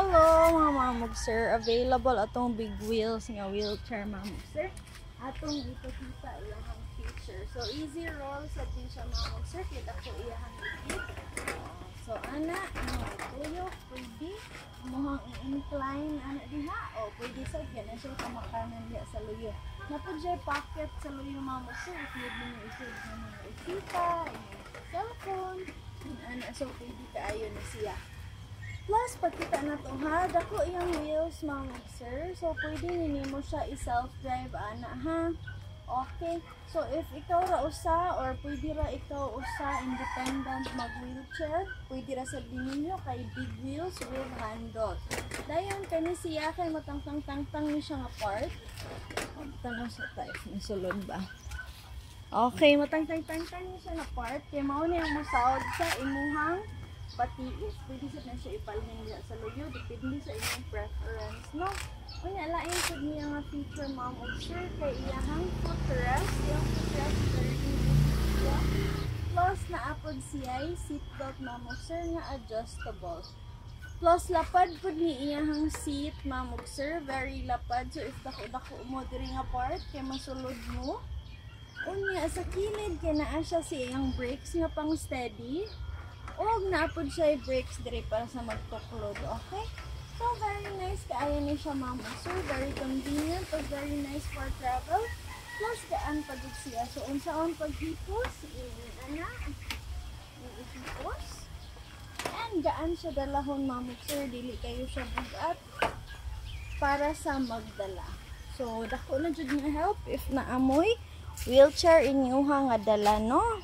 Hello mga mamog sir, available atong big wheels nga wheelchair mamog sir. Atong ipakita iyang feature. So easy roll sa din siya mamog sir, kita ko iyang ikit. So ana, tuyo, pwede muhang i-incline ana diha o pwede sa na siya kamakanan diha sa luyo. Napod siya pocket sa luyo mamog sir, if you need isig na mga isita, cellphone, ana so pwede kaayo na siya. Plus, pagkita na to ha, dako yung wheels mga sir. So, pwede nimo siya i-self-drive ana ha. Okay. So, if ikaw ra usa or pwede ra ikaw usa independent mag-wheelchair, pwede ra sa ninyo kay big wheels with handle. Dayon kani siya kay matangtang-tangtang ni siya nga part. Tanaw sa type ni sulod ba. Okay, matangtang-tangtang ni siya nga part. Kay mao ni ang masawd sa imuhang patiis, pwede sa siya ipalhin niya sa luyo, depende sa inyong preference, no? Unya, lain po niya nga feature ma'am sir, kay iyahang footrest, yung footrest very easy. Plus, naapod siya seatbelt ma'am sir nga adjustable. Plus, lapad po ni iyahang seat ma'am sir, very lapad, so if dako-dako mo diri nga part, kay masulod mo. Unya, sa kilid, kay naa siya siyang brakes nga pang steady. O naapod siya brakes dire para sa magtuklod, okay? So, very nice kaayo ni siya ma'am sir, very convenient, o very nice for travel. Plus, gaan pa dito siya. So, unsaon paghipos, ihipos. And gaan siya dalahon ma'am sir, dili kayo siya bugat para sa magdala. So, dako na jud nga help if naamoy wheelchair inyuha nga dala, no?